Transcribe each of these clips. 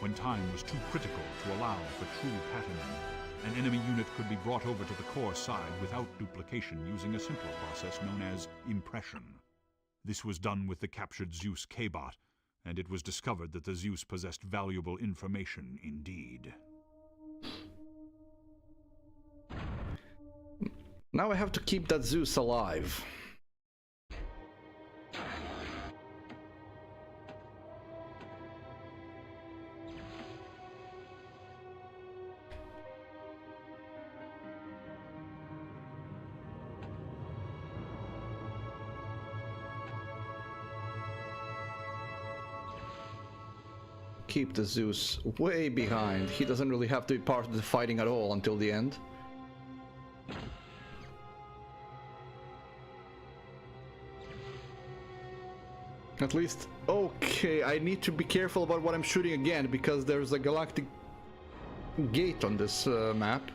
when time was too critical to allow for true patterning, an enemy unit could be brought over to the core side without duplication using a simpler process known as impression. This was done with the captured Zeus K-Bot, and it was discovered that the Zeus possessed valuable information indeed. Now I have to keep that Zeus alive. Keep the Zeus way behind. He doesn't really have to be part of the fighting at all until the end. At least, okay, I need to be careful about what I'm shooting again, because there's a galactic gate on this map.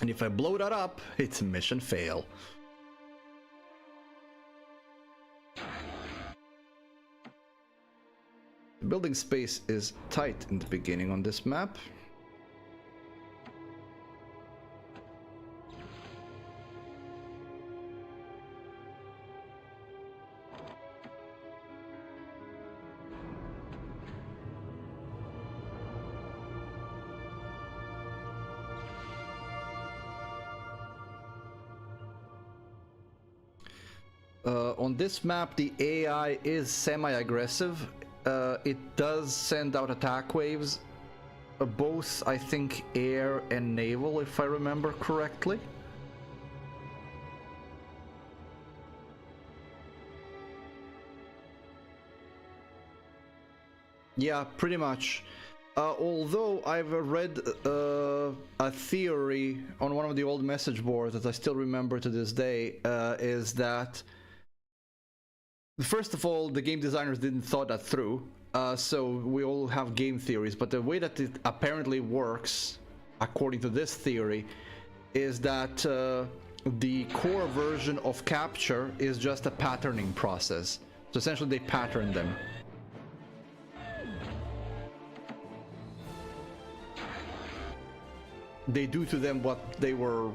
And if I blow that up, it's a mission fail. The building space is tight in the beginning on this map. On this map, the AI is semi-aggressive. It does send out attack waves, both, I think, air and naval, if I remember correctly. Yeah, pretty much. Although I've read a theory on one of the old message boards that I still remember to this day, is that first of all, the game designers didn't thought that through, so we all have game theories, but the way that it apparently works, according to this theory, is that the core version of capture is just a patterning process. So essentially they pattern them. They do to them what they were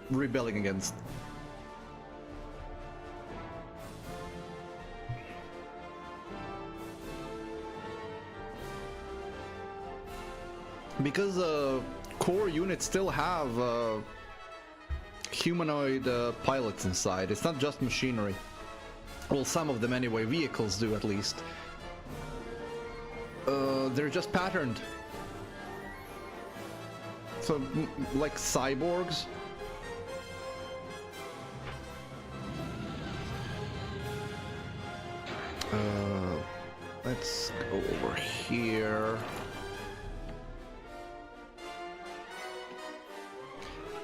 rebelling against. Because core units still have humanoid pilots inside. It's not just machinery. Well, some of them anyway. Vehicles do, at least. They're just patterned. So, like cyborgs. Let's go over here.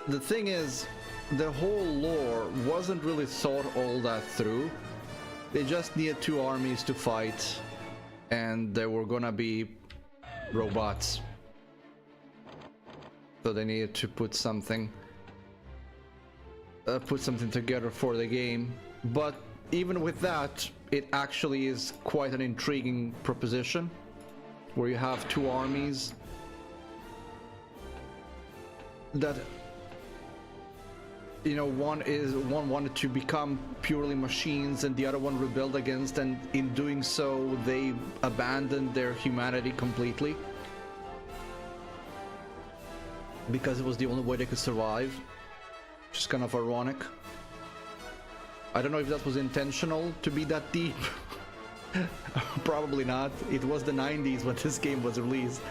The thing is, the whole lore wasn't really thought all that through. They just needed two armies to fight, and there were gonna be robots. So they needed to put something together for the game. But even with that, it actually is quite an intriguing proposition, where you have two armies that, you know, one wanted to become purely machines and the other one rebelled against, and in doing so they abandoned their humanity completely because it was the only way they could survive. Which is kind of ironic. I don't know if that was intentional to be that deep. Probably not. It was the 90s when this game was released.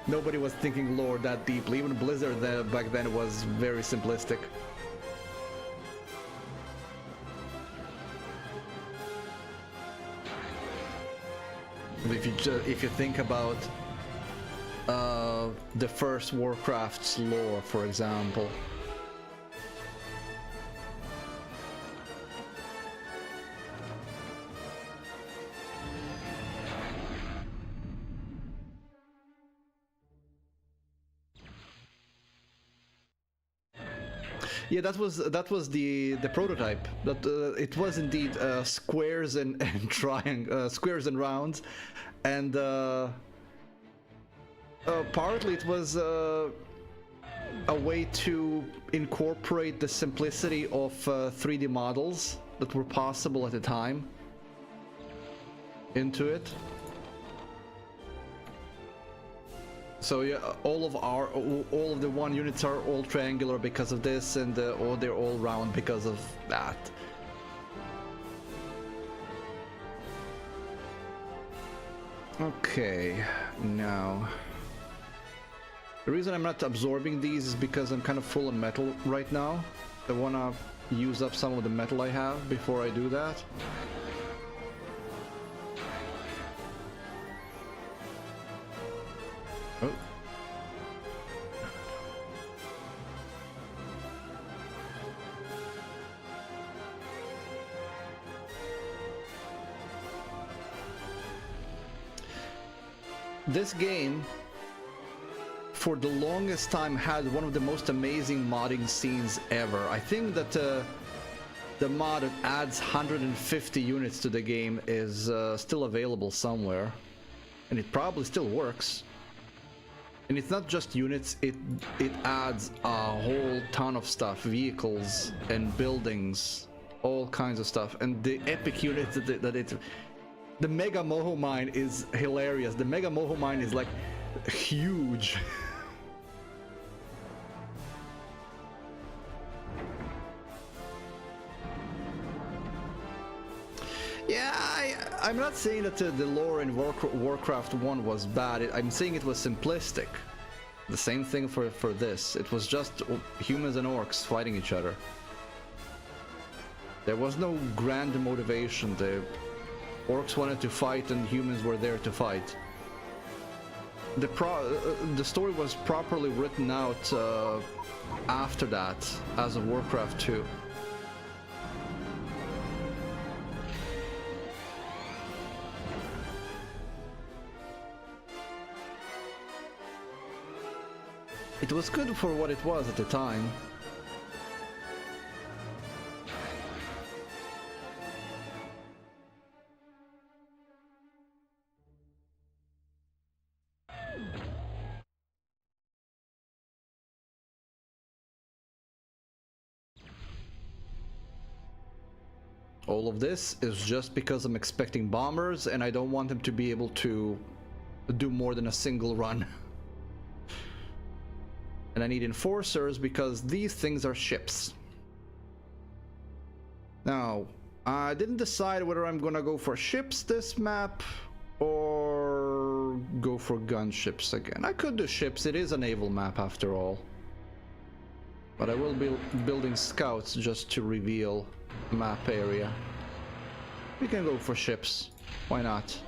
Nobody was thinking lore that deeply. Even Blizzard back then was very simplistic. If you think about the first Warcraft's lore, for example. Yeah, that was the prototype. That it was indeed squares and squares and rounds, and Partly it was a way to incorporate the simplicity of 3D models that were possible at the time into it. So yeah, all of the one units are all triangular because of this, and or they're all round because of that. Okay, now the reason I'm not absorbing these is because I'm kind of full on metal right now. I wanna use up some of the metal I have before I do that. Oh. This game, for the longest time, had one of the most amazing modding scenes ever. I think that the mod that adds 150 units to the game is still available somewhere, and it probably still works. And it's not just units, it adds a whole ton of stuff, vehicles and buildings, all kinds of stuff. And the epic units that it... The Mega Moho Mine is hilarious. The Mega Moho Mine is like huge. Yeah, I'm not saying that the lore in Warcraft 1 was bad. I'm saying it was simplistic. The same thing for this. It was just humans and orcs fighting each other. There was no grand motivation. The orcs wanted to fight and humans were there to fight. The story was properly written out after that, as of Warcraft 2. It was good for what it was at the time. All of this is just because I'm expecting bombers and I don't want them to be able to do more than a single run. And I need enforcers because these things are ships. Now, I didn't decide whether I'm gonna go for ships this map or go for gunships again. I could do ships, it is a naval map after all. But I will be building scouts just to reveal map area. We can go for ships, why not?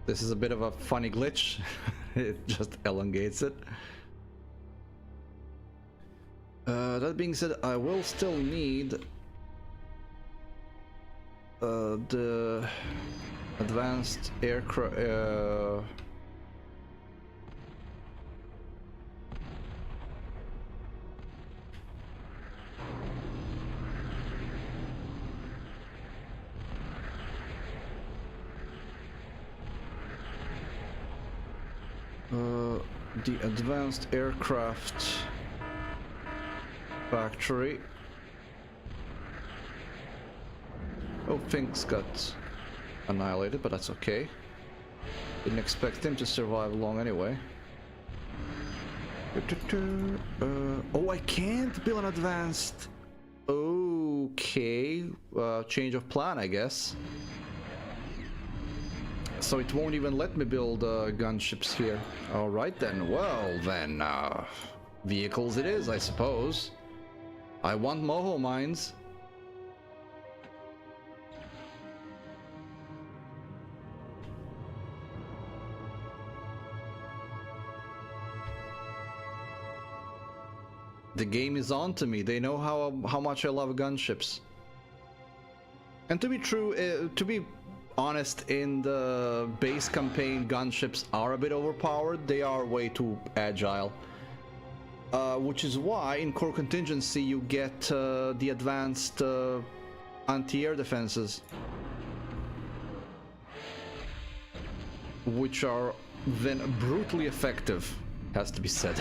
This is a bit of a funny glitch. It just elongates it. That being said, I will still need the advanced aircraft. The advanced aircraft factory. Oh, things got annihilated, but that's okay. Didn't expect him to survive long anyway. Oh, I can't build an advanced. Okay, change of plan, I guess. So it won't even let me build gunships here. Alright then, well then, vehicles it is, I suppose. I want Moho mines. The game is on to me. They know how much I love gunships. And to be true, to be honest, in the base campaign, gunships are a bit overpowered. They are way too agile. Which is why in core contingency you get the advanced anti-air defenses, which are then brutally effective, has to be said.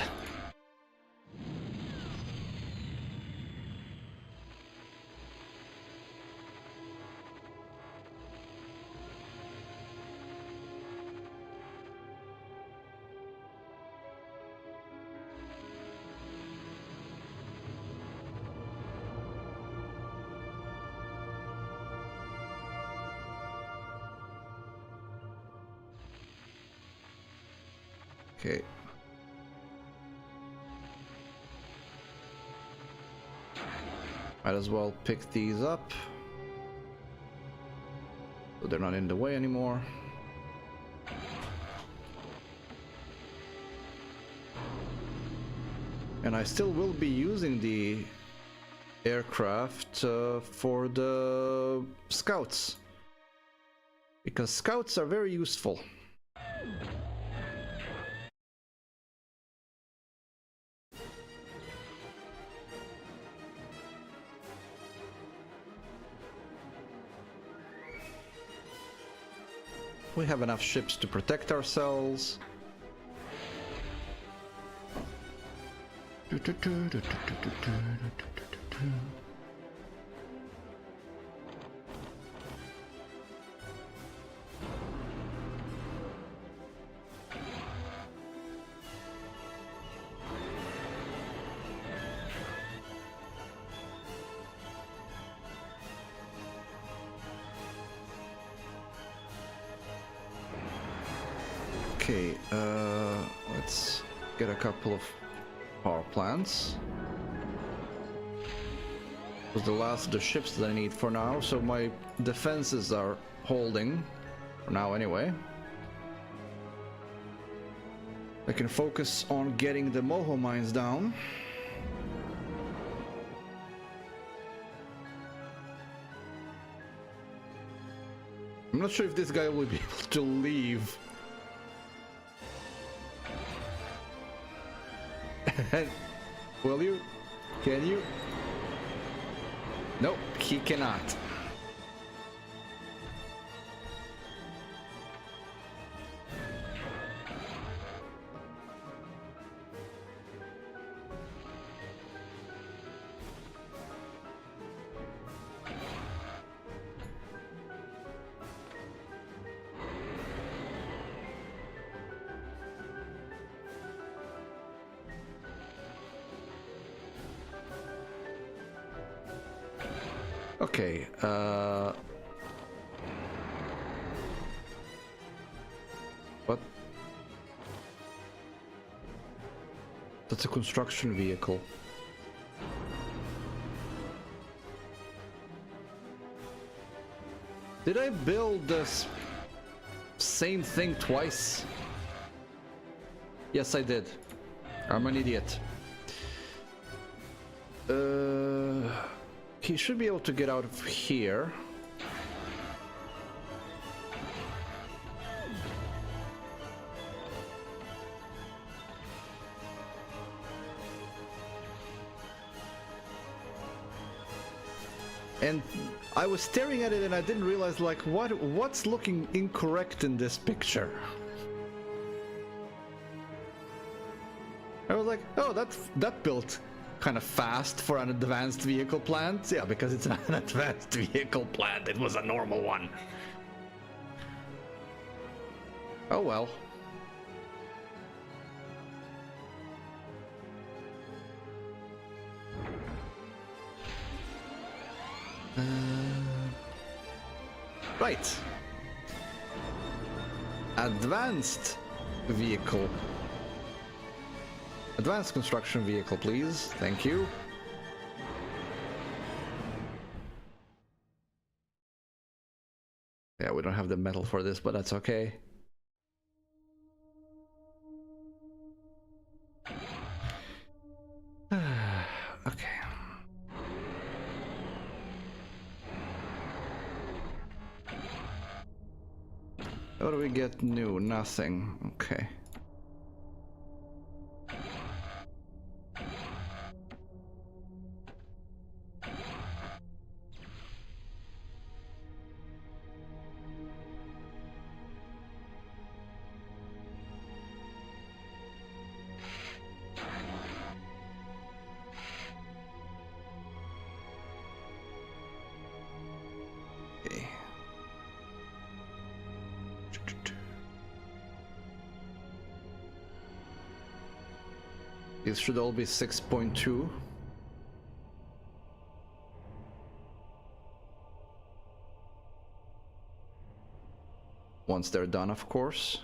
Okay. Might as well pick these up, so they're not in the way anymore. And I still will be using the aircraft for the scouts, because scouts are very useful. We have enough ships to protect ourselves. Okay, let's get a couple of power plants. This was the last of the ships that I need for now, so my defenses are holding, for now anyway. I can focus on getting the Moho mines down. I'm not sure if this guy will be able to leave. Will you? Can you? Nope, he cannot. Okay, what? That's a construction vehicle. Did I build this same thing twice? Yes, I did. I'm an idiot. He should be able to get out of here. And I was staring at it and I didn't realize, like, what's looking incorrect in this picture. I was like, oh, that built kind of fast for an advanced vehicle plant. Yeah, because it's an advanced vehicle plant. It was a normal one. Oh well. Right. Advanced vehicle. Advanced construction vehicle, please. Thank you. Yeah, we don't have the metal for this, but that's okay. Okay. What do we get new? Nothing. Okay. These should all be 6.2. Once they're done, of course.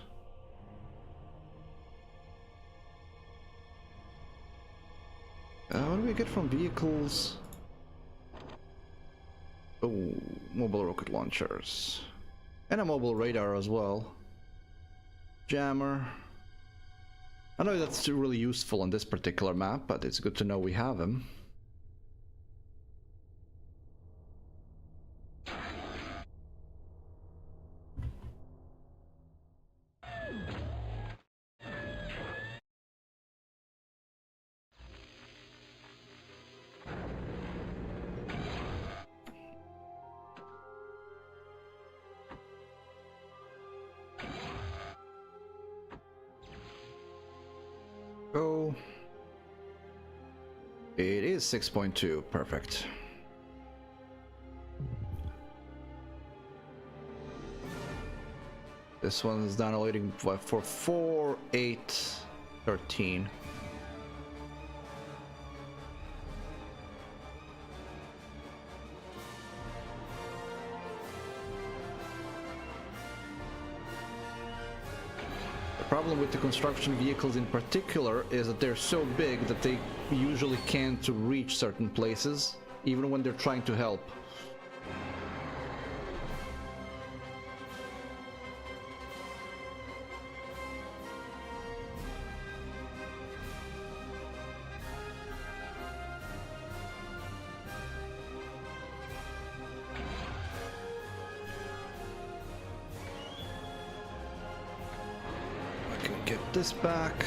What do we get from vehicles? Oh, mobile rocket launchers. And a mobile radar as well. Jammer. I know that's really useful on this particular map, but it's good to know we have them. Oh, it is 6.2, perfect. This one's downloading for 4.8.13. The problem with the construction vehicles in particular is that they're so big that they usually can't reach certain places, even when they're trying to help. Get this back.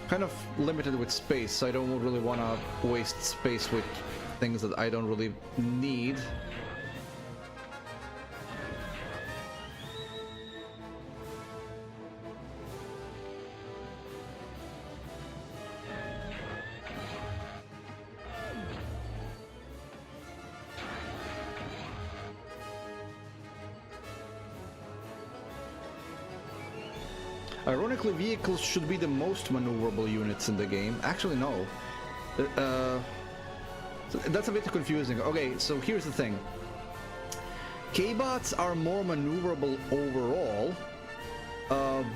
Kind of limited with space, so I don't really want to waste space with things that I don't really need. Ironically, vehicles should be the most maneuverable units in the game. Actually, no. That's a bit confusing. Okay, so here's the thing. K-bots are more maneuverable overall,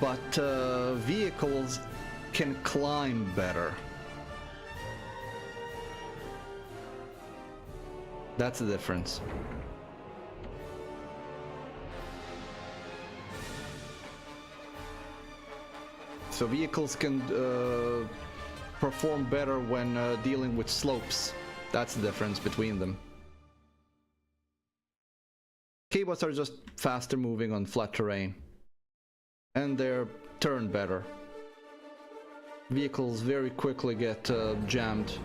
but vehicles can climb better. That's the difference. So vehicles can perform better when dealing with slopes. That's the difference between them. K-bots are just faster moving on flat terrain. And they're turn better. Vehicles very quickly get jammed.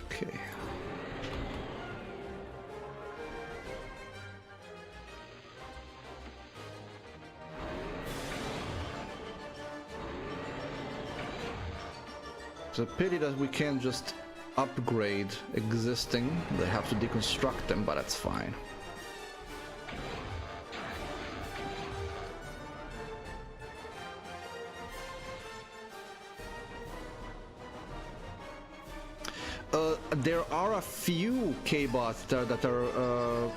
Okay. It's a pity that we can't just upgrade existing. They have to deconstruct them, but that's fine. There are a few K-bots that are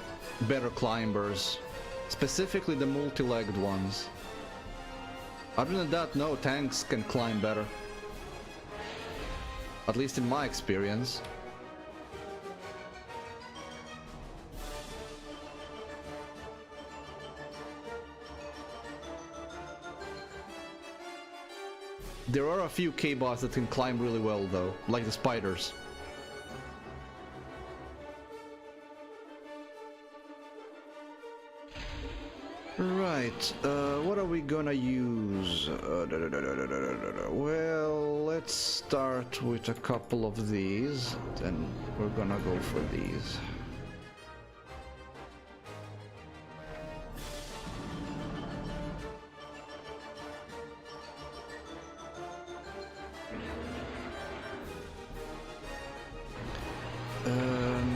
better climbers, specifically the multi-legged ones. Other than that, no, tanks can climb better. At least in my experience. There are a few K-bots that can climb really well though, like the spiders. Right, what are we gonna use? Well, let's start with a couple of these, then we're gonna go for these.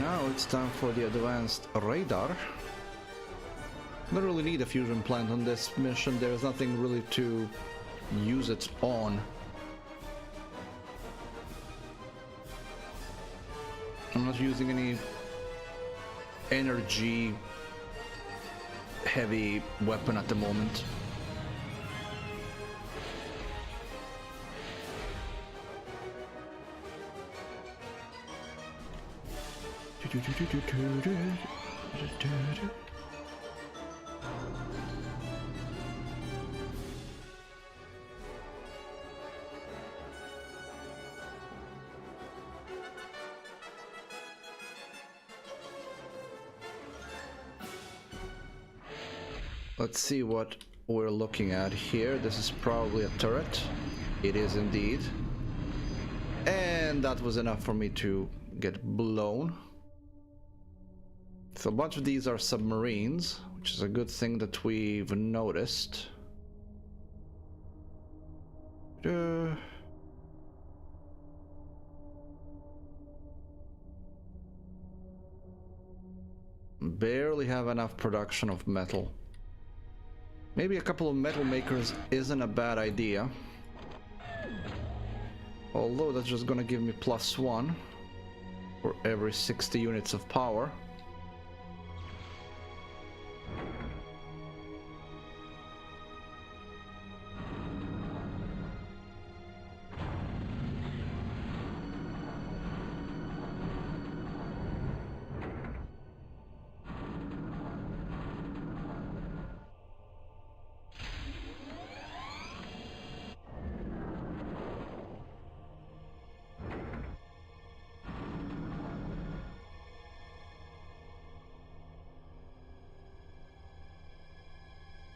Now it's time for the advanced radar. Don't really need a fusion plant on this mission. There's nothing really to use it on. I'm not using any energy heavy weapon at the moment. Let's see what we're looking at here. This is probably a turret. It is indeed. And that was enough for me to get blown. So a bunch of these are submarines, which is a good thing that we've noticed. Barely have enough production of metal. Maybe a couple of metal makers isn't a bad idea. Although that's just gonna give me +1 for every 60 units of power.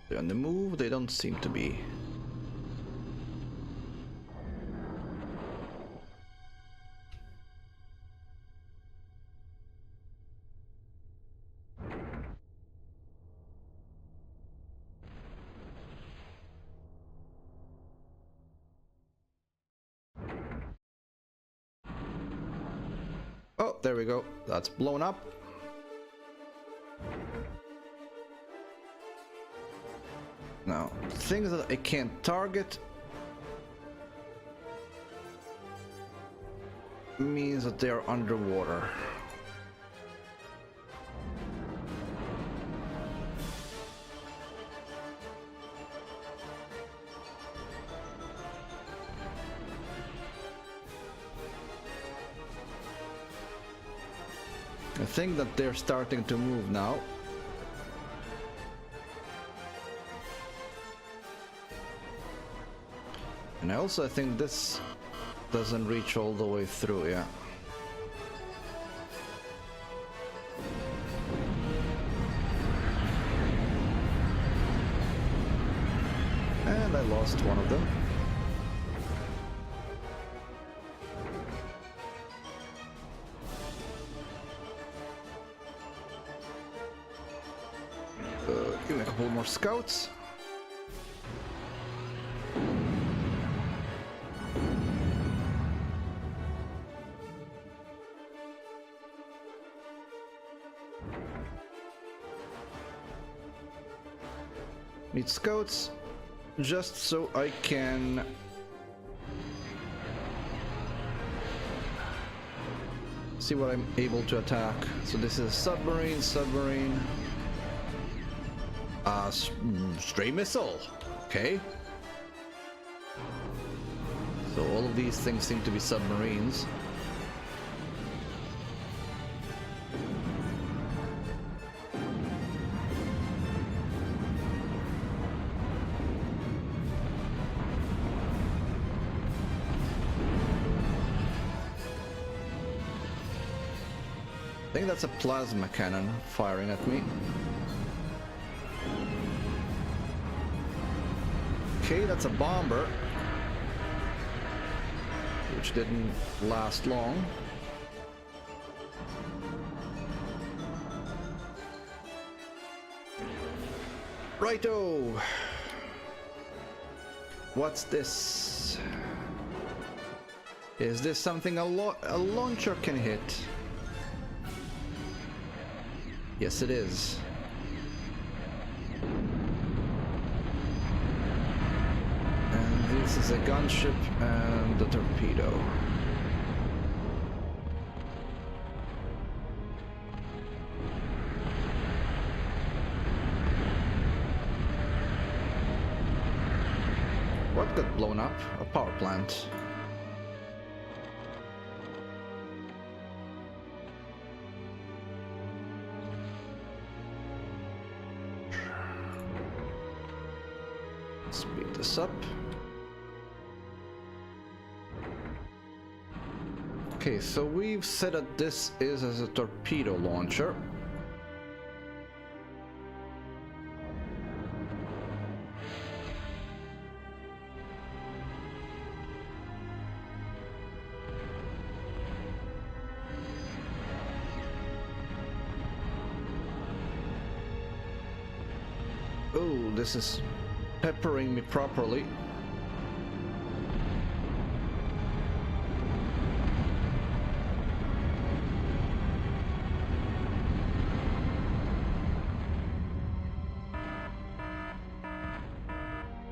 They're on the move, they don't seem to be. Oh, there we go. That's blown up. Now, things that I can't target means that they are underwater. I think that they're starting to move now. And I also think this doesn't reach all the way through, yeah. And I lost one of them. Give me a couple more scouts. Need scouts just so I can see what I'm able to attack. So this is submarine, stray missile. Okay. So all of these things seem to be submarines. I think that's a plasma cannon firing at me. Okay, that's a bomber, which didn't last long. Righto! What's this? Is this something a launcher can hit? Yes, it is. And this is a gunship and a torpedo. What got blown up? A power plant. Speed this up. Okay, so we've said that this is as a torpedo launcher. Oh, this is peppering me properly.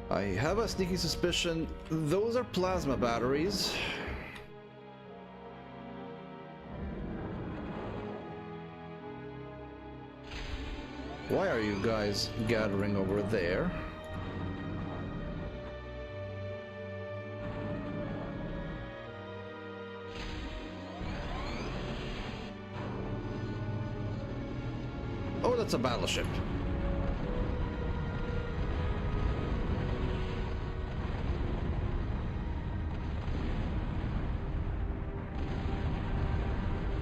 I have a sneaky suspicion those are plasma batteries. Why are you guys gathering over there? Oh, that's a battleship.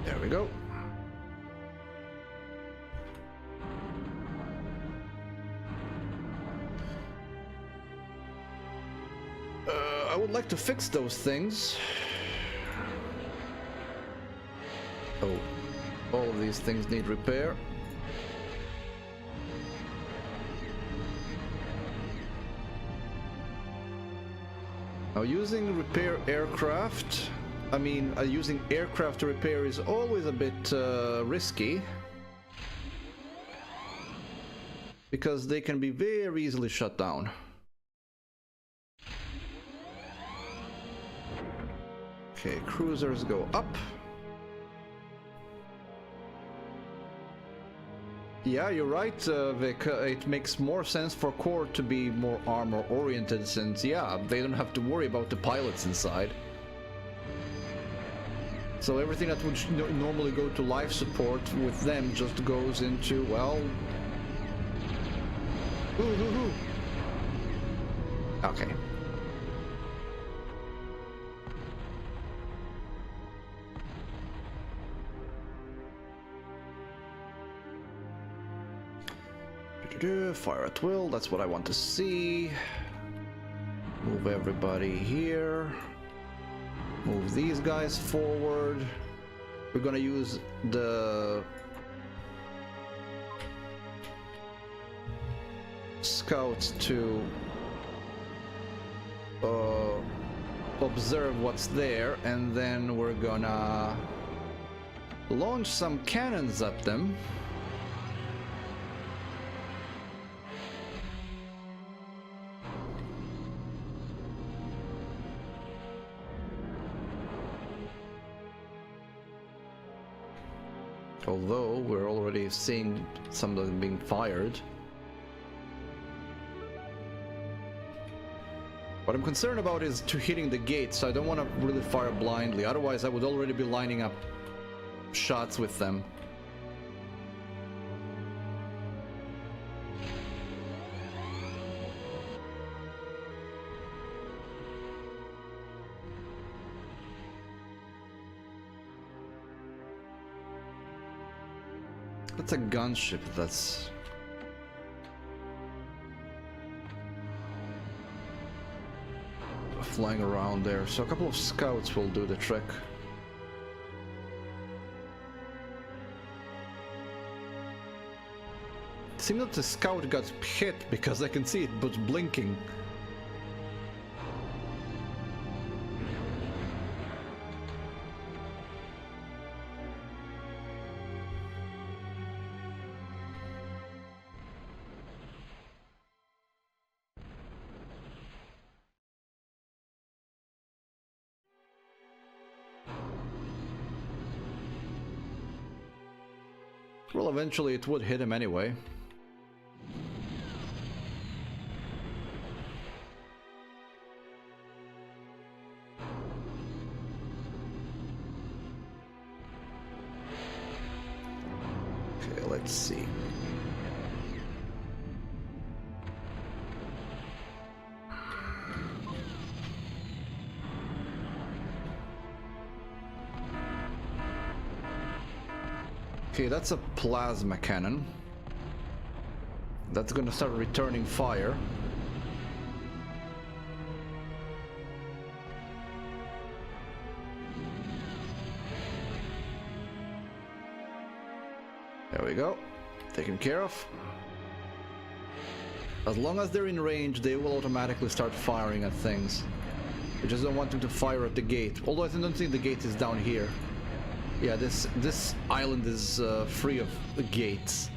There we go. I would like to fix those things. Oh, all of these things need repair. Now, using repair aircraft, using aircraft to repair is always a bit risky, because they can be very easily shut down. Okay, cruisers go up. Yeah, you're right, Vic. It makes more sense for core to be more armor oriented, since, yeah, they don't have to worry about the pilots inside. So everything that would normally go to life support with them just goes into, well... Okay. Fire at will, that's what I want to see. Move everybody here. Move these guys forward. We're gonna use the scouts to observe what's there, and then we're gonna launch some cannons at them. Although we're already seeing some of them being fired. What I'm concerned about is to hitting the gate, so I don't want to really fire blindly. Otherwise, I would already be lining up shots with them. That's a gunship that's... flying around there, so a couple of scouts will do the trick. It seems that the scout got hit because I can see it was blinking. Well, eventually it would hit him anyway. Okay, let's see. Okay, that's a plasma cannon. That's gonna start returning fire. There we go. Taken care of. As long as they're in range, they will automatically start firing at things. We just don't want them to fire at the gate. Although I don't think the gate is down here. Yeah, this island is free of gates.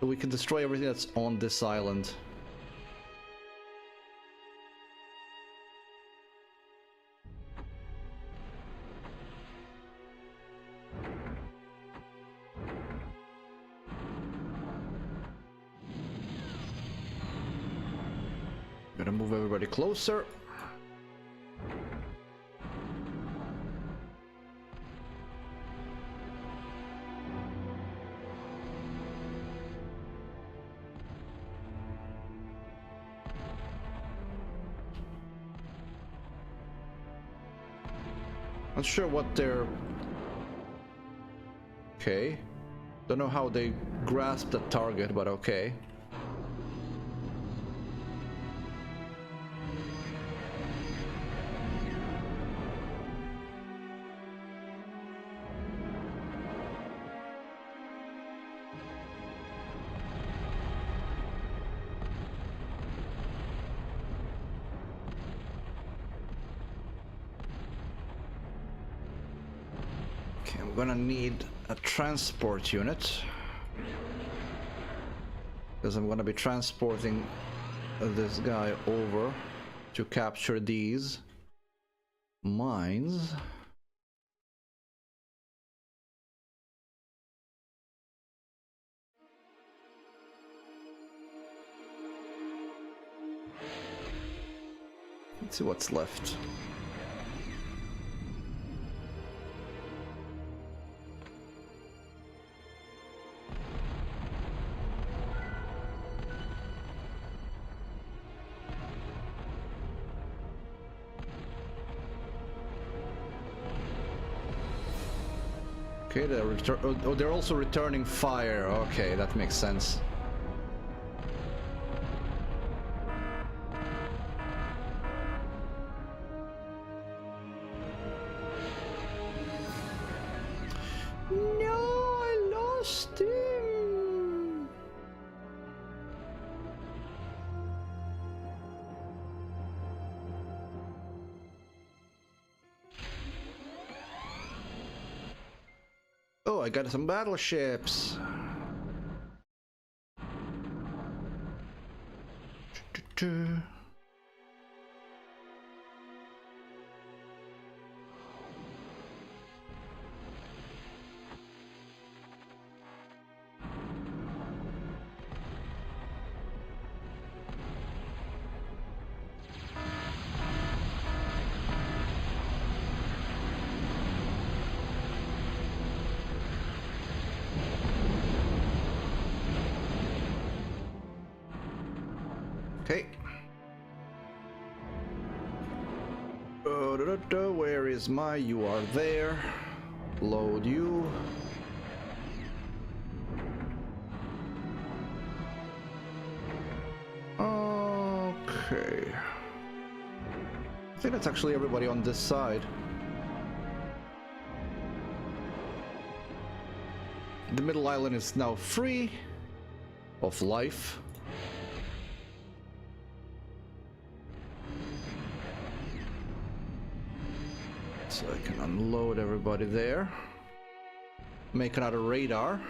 So we can destroy everything that's on this island. Gonna move everybody closer. Not sure what they're... Okay. Don't know how they grasp the target, but okay. I'm gonna need a transport unit because I'm gonna be transporting this guy over to capture these mines. Let's see what's left. Okay, they're also returning fire. Okay, that makes sense. No, I lost him. Oh, I got some battleships. Okay. Where is my? You are there. Load you. Okay. I think that's actually everybody on this side. The middle island is now free of life. So I can unload everybody there. Make another radar.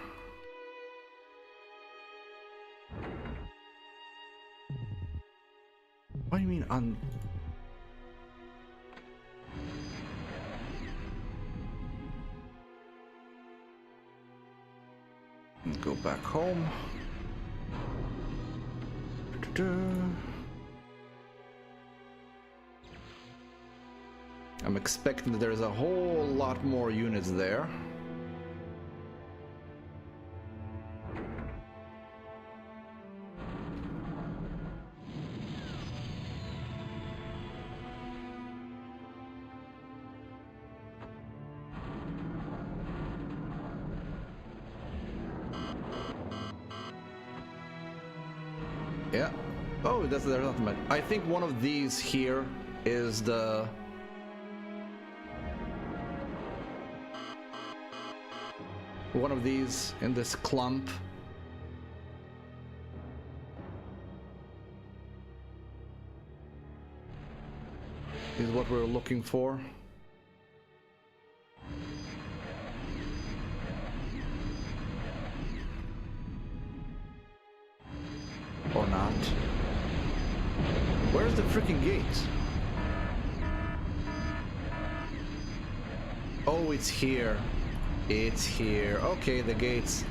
What do you mean Go back home. I'm expecting that there's a whole lot more units there. Yeah. Oh, there's nothing bad. I think one of these here is the... One of these in this clump. Is what we're looking for. Or not. Where's the freaking gate? Oh, it's here. It's here. Okay, the gate's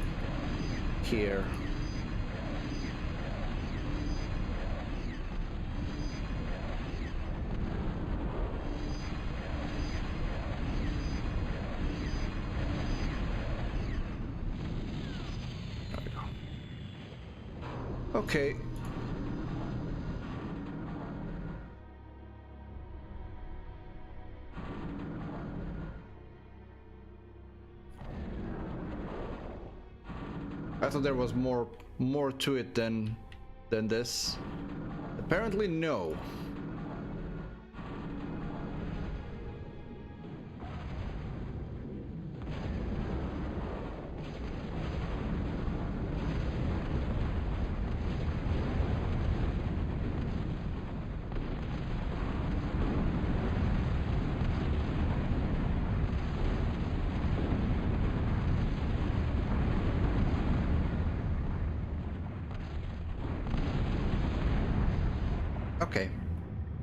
here. There we go. Okay. I thought there was more to it than this. Apparently no. Okay,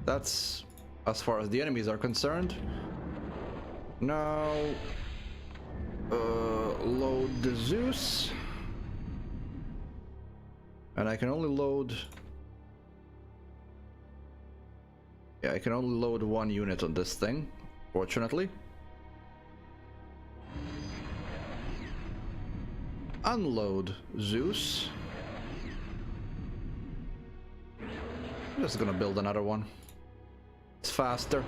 that's as far as the enemies are concerned. Now, load the Zeus. And I can only load... Yeah, I can only load one unit on this thing, fortunately. Unload Zeus. I'm just gonna build another one. It's faster.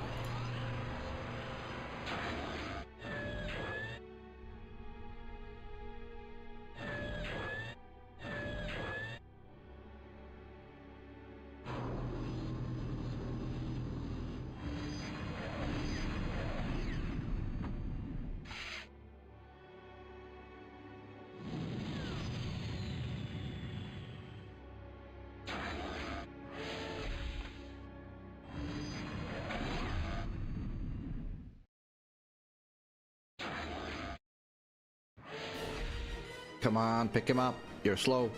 Come on, pick him up. You're slow.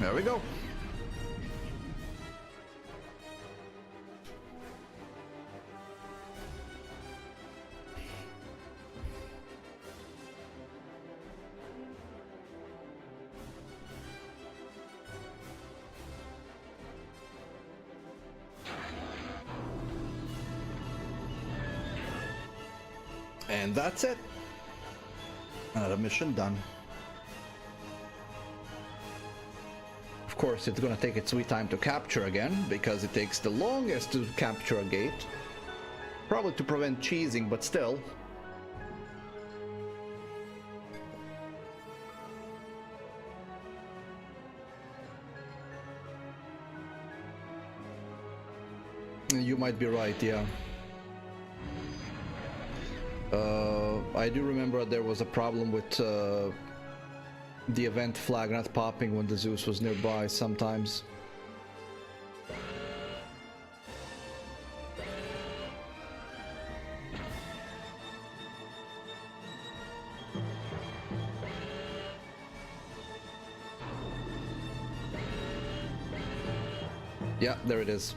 There we go. And that's it. Another mission done. course, it's gonna take its sweet time to capture again, because it takes the longest to capture a gate. Probably to prevent cheesing, but still. You might be right, yeah. I do remember there was a problem with the event flag not popping when the Zeus was nearby sometimes. Yeah, there it is.